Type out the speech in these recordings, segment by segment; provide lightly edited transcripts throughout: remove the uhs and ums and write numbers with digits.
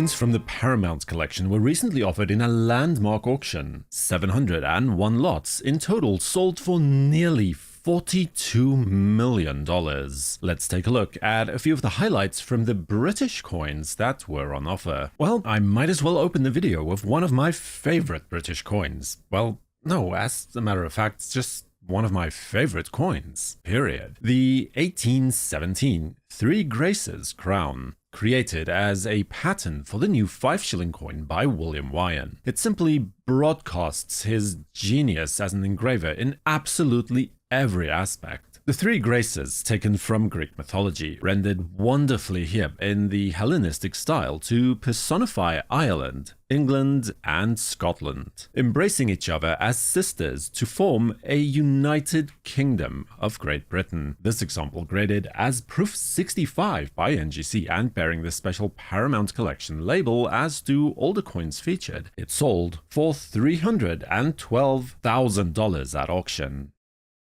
coins from the Paramount collection were recently offered in a landmark auction. 701 lots in total sold for nearly $42 million. Let's take a look at a few of the highlights from the British coins that were on offer. Well, I might as well open the video with one of my favorite British coins. Well, no, as a matter of fact, it's just one of my favorite coins, period. The 1817 Three Graces crown, created as a pattern for the new 5-shilling coin by William Wyon. It simply broadcasts his genius as an engraver in absolutely every aspect. The Three Graces, taken from Greek mythology, rendered wonderfully here in the Hellenistic style to personify Ireland, England, and Scotland, embracing each other as sisters to form a united kingdom of Great Britain. This example graded as Proof 65 by NGC and bearing the special Paramount Collection label as do all the coins featured. It sold for $312,000 at auction.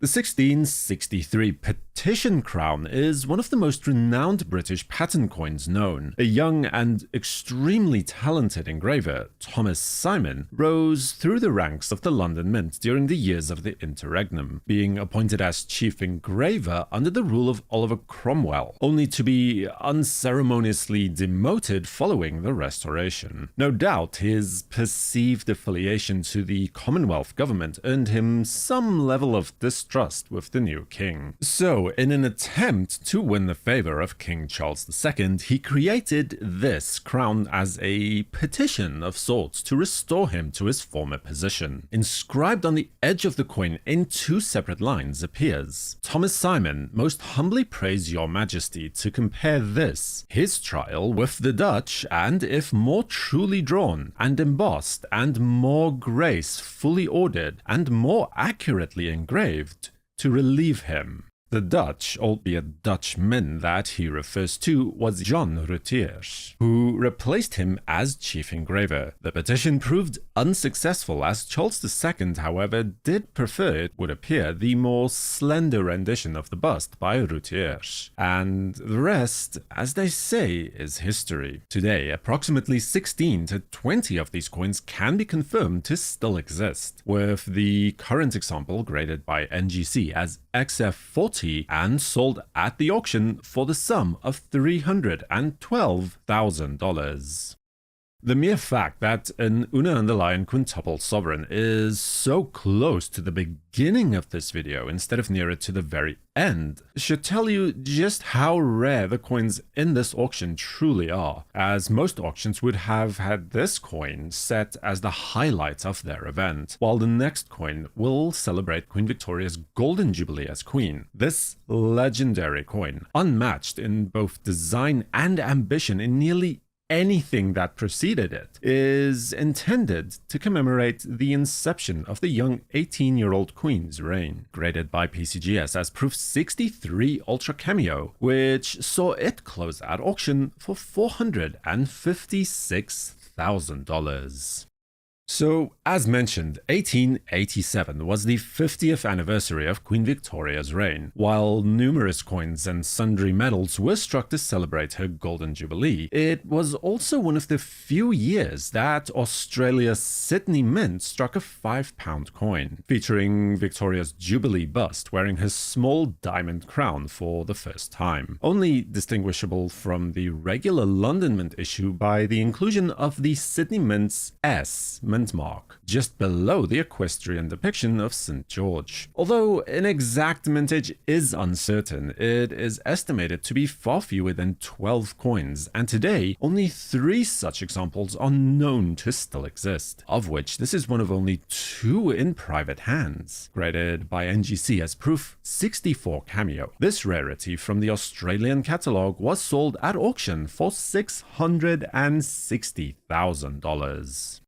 The 1663 Petition crown is one of the most renowned British pattern coins known. A young and extremely talented engraver, Thomas Simon, rose through the ranks of the London Mint during the years of the interregnum, being appointed as chief engraver under the rule of Oliver Cromwell, only to be unceremoniously demoted following the Restoration. No doubt his perceived affiliation to the Commonwealth government earned him some level of distrust with the new king. So, in an attempt to win the favor of King Charles II, he created this crown as a petition of sorts to restore him to his former position. Inscribed on the edge of the coin in 2 separate lines appears, "Thomas Simon most humbly prays your majesty to compare this, his trial, with the Dutch, and if more truly drawn and embossed and more gracefully ordered and more accurately engraved, to relieve him." The Dutch, albeit Dutchman that he refers to, was John Rutiers, who replaced him as chief engraver. The petition proved unsuccessful as Charles II, however, did prefer, it would appear, the more slender rendition of the bust by Rutiers. And the rest, as they say, is history. Today, approximately 16 to 20 of these coins can be confirmed to still exist, with the current example graded by NGC as XF40 and sold at the auction for the sum of $312,000. The mere fact that an Una and the Lion quintuple sovereign is so close to the beginning of this video instead of nearer to the very end should tell you just how rare the coins in this auction truly are, as most auctions would have had this coin set as the highlight of their event, while the next coin will celebrate Queen Victoria's Golden Jubilee as Queen. This legendary coin, unmatched in both design and ambition in nearly anything that preceded it, is intended to commemorate the inception of the young 18-year-old Queen's reign, graded by PCGS as Proof 63 Ultra Cameo, which saw it close at auction for $456,000. So, as mentioned, 1887 was the 50th anniversary of Queen Victoria's reign. While numerous coins and sundry medals were struck to celebrate her Golden Jubilee, it was also one of the few years that Australia's Sydney Mint struck a £5 coin, featuring Victoria's Jubilee bust wearing her small diamond crown for the first time, only distinguishable from the regular London Mint issue by the inclusion of the Sydney Mint's S mint mark, just below the equestrian depiction of St. George. Although an exact mintage is uncertain, it is estimated to be far fewer than 12 coins, and today only 3 such examples are known to still exist, of which this is one of only 2 in private hands, graded by NGC as Proof 64 Cameo. This rarity from the Australian catalogue was sold at auction for $660,000.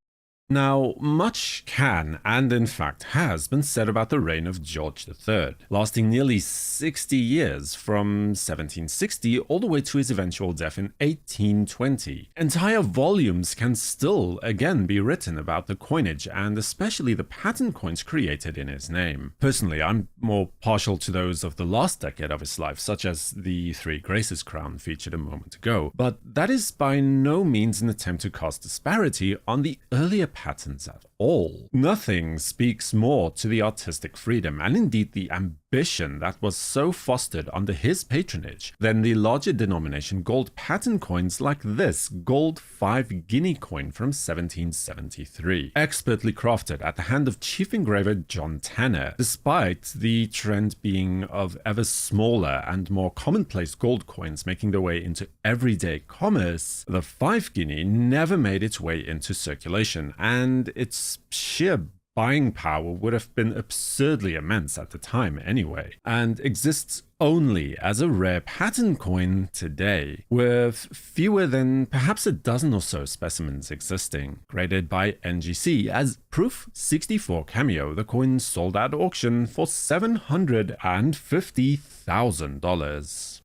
Now, much can, and in fact has, been said about the reign of George III, lasting nearly 60 years, from 1760 all the way to his eventual death in 1820. Entire volumes can still, again, be written about the coinage, and especially the pattern coins created in his name. Personally, I'm more partial to those of the last decade of his life, such as the Three Graces crown featured a moment ago, but that is by no means an attempt to cast disparity on the earlier patterns at all. Nothing speaks more to the artistic freedom and indeed the ambition that was so fostered under his patronage than the larger denomination gold pattern coins like this gold 5 guinea coin from 1773, expertly crafted at the hand of chief engraver John Tanner. Despite the trend being of ever smaller and more commonplace gold coins making their way into everyday commerce, the 5 guinea never made its way into circulation, and its sheer buying power would have been absurdly immense at the time anyway, and exists only as a rare pattern coin today, with fewer than perhaps a dozen or so specimens existing. Graded by NGC as Proof 64 Cameo, the coin sold at auction for $750,000.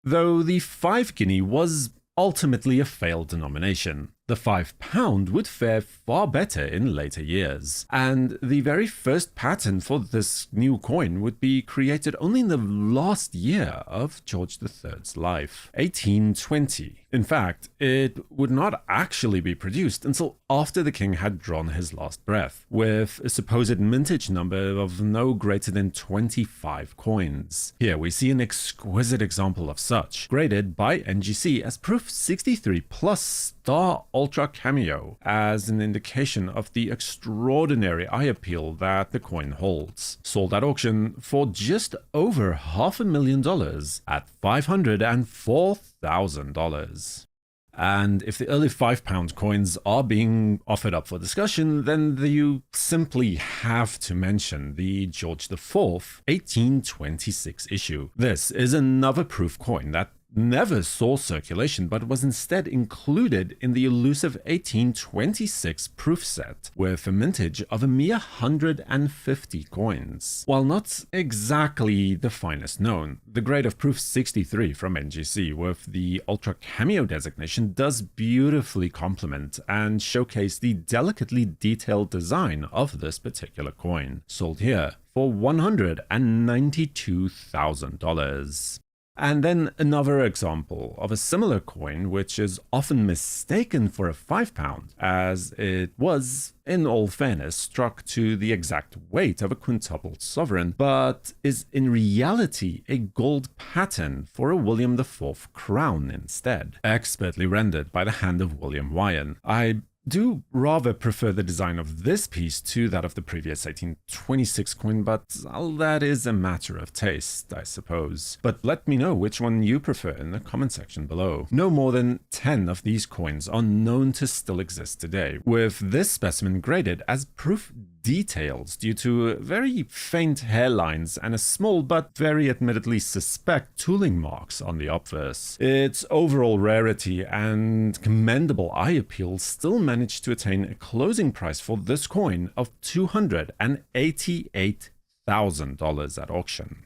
Though the 5 guinea was ultimately a failed denomination, the £5 would fare far better in later years, and the very first pattern for this new coin would be created only in the last year of George III's life, 1820. In fact, it would not actually be produced until after the king had drawn his last breath, with a supposed mintage number of no greater than 25 coins. Here we see an exquisite example of such, graded by NGC as Proof 63 plus Star Ultra Cameo, as an indication of the extraordinary eye appeal that the coin holds. Sold at auction for just over $500,000 at $504,000. And if the early £5 coins are being offered up for discussion, then you simply have to mention the George IV 1826 issue. This is another proof coin that never saw circulation but was instead included in the elusive 1826 proof set, with a mintage of a mere 150 coins. While not exactly the finest known, the grade of Proof 63 from NGC with the Ultra Cameo designation does beautifully complement and showcase the delicately detailed design of this particular coin, sold here for $192,000. And then another example of a similar coin which is often mistaken for a £5, as it was, in all fairness, struck to the exact weight of a quintupled sovereign, but is in reality a gold pattern for a William IV crown instead, expertly rendered by the hand of William Wyan. I do rather prefer the design of this piece to that of the previous 1826 coin, but that is a matter of taste, I suppose. But let me know which one you prefer in the comment section below. No more than 10 of these coins are known to still exist today, with this specimen graded as proof details due to very faint hairlines and a small but very admittedly suspect tooling marks on the obverse. Its overall rarity and commendable eye appeal still managed to attain a closing price for this coin of $288,000 at auction.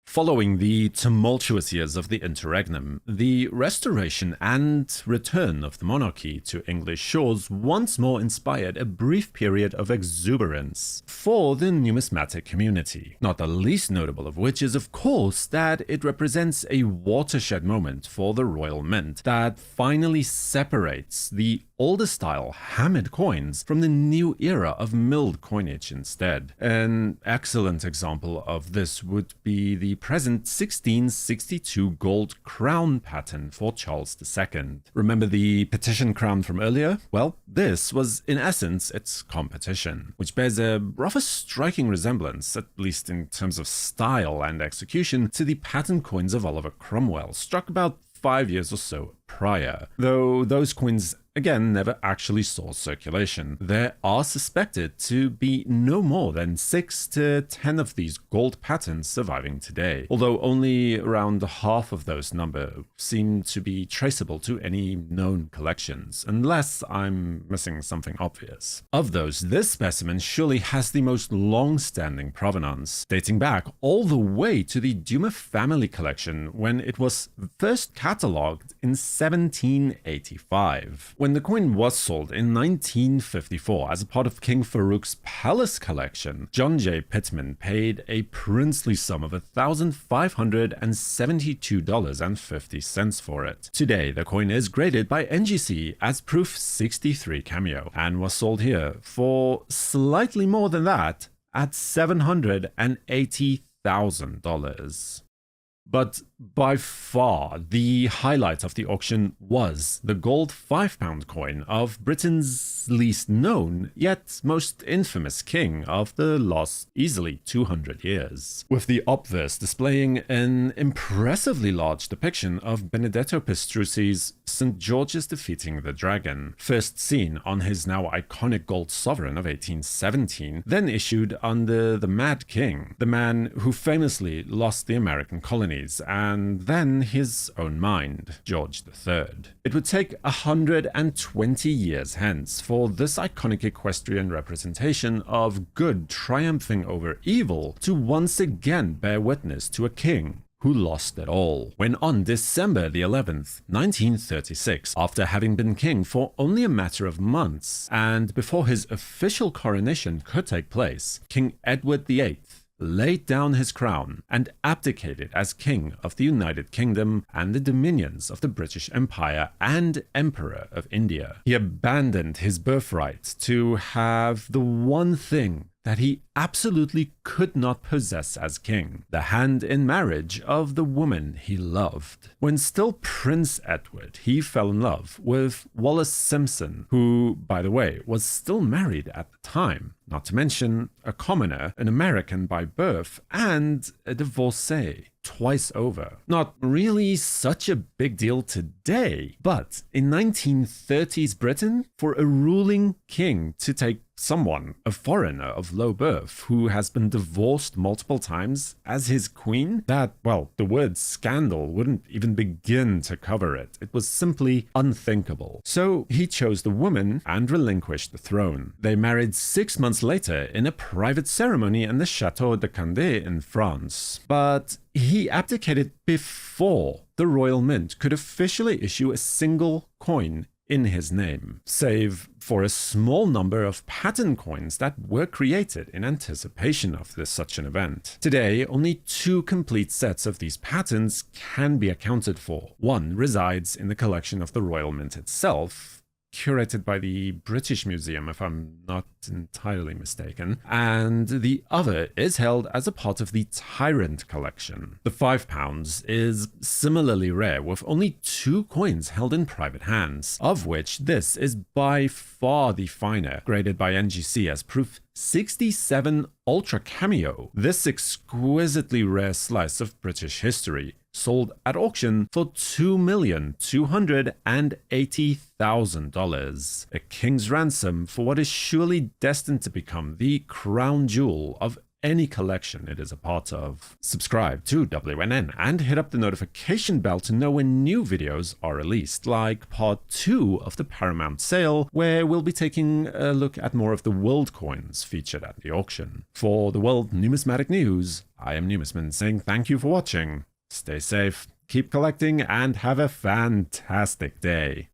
Following the tumultuous years of the interregnum, the restoration and return of the monarchy to English shores once more inspired a brief period of exuberance for the numismatic community, not the least notable of which is, of course, that it represents a watershed moment for the royal mint that finally separates the older style hammered coins from the new era of milled coinage instead. An excellent example of this would be the present 1662 gold crown pattern for Charles II. Remember the Petition crown from earlier? Well, this was in essence its competition, which bears a rather striking resemblance, at least in terms of style and execution, to the pattern coins of Oliver Cromwell, struck about 5 years or so prior, though those coins again never actually saw circulation. There are suspected to be no more than 6 to 10 of these gold patterns surviving today, although only around half of those number seem to be traceable to any known collections, unless I'm missing something obvious. Of those, this specimen surely has the most long-standing provenance, dating back all the way to the Dumas family collection when it was first catalogued in 1785. When the coin was sold in 1954 as a part of King Farouk's palace collection, John J. Pittman paid a princely sum of $1,572.50 for it. Today, the coin is graded by NGC as Proof 63 Cameo and was sold here for slightly more than that at $780,000. But by far, the highlight of the auction was the gold £5 coin of Britain's least known, yet most infamous king of the last easily 200 years, with the obverse displaying an impressively large depiction of Benedetto Pestrucci's St. George's defeating the dragon, first seen on his now iconic gold sovereign of 1817, then issued under the Mad King, the man who famously lost the American colonies and then his own mind, George III. It would take 120 years hence for this iconic equestrian representation of good triumphing over evil to once again bear witness to a king who lost it all, when on December the 11th, 1936, after having been king for only a matter of months, and before his official coronation could take place, King Edward VIII laid down his crown and abdicated as King of the United Kingdom and the dominions of the British Empire and Emperor of India. He abandoned his birthright to have the one thing that he absolutely could not possess as king, the hand in marriage of the woman he loved. When still Prince Edward, he fell in love with Wallis Simpson, who, by the way, was still married at the time, not to mention a commoner, an American by birth, and a divorcee. Twice over. Not really such a big deal today, but in 1930s Britain, for a ruling king to take someone, a foreigner of low birth, who has been divorced multiple times, as his queen, that, well, the word scandal wouldn't even begin to cover it. It was simply unthinkable. So he chose the woman and relinquished the throne. They married 6 months later in a private ceremony in the Chateau de Candé in France. But he abdicated before the royal mint could officially issue a single coin in his name, save for a small number of pattern coins that were created in anticipation of such an event. Today, only 2 complete sets of these patterns can be accounted for. One resides in the collection of the Royal Mint itself, curated by the British Museum, if I'm not entirely mistaken, and the other is held as a part of the Tyrant collection. The £5 is similarly rare, with only 2 coins held in private hands, of which this is by far the finer, graded by NGC as Proof 67 Ultra Cameo. This exquisitely rare slice of British history sold at auction for $2,280,000, a king's ransom for what is surely destined to become the crown jewel of any collection it is a part of. Subscribe to WNN and hit up the notification bell to know when new videos are released, like part 2 of the Paramount sale, where we'll be taking a look at more of the world coins featured at the auction. For the World Numismatic News, I am Numisman saying thank you for watching. Stay safe, keep collecting, and have a fantastic day.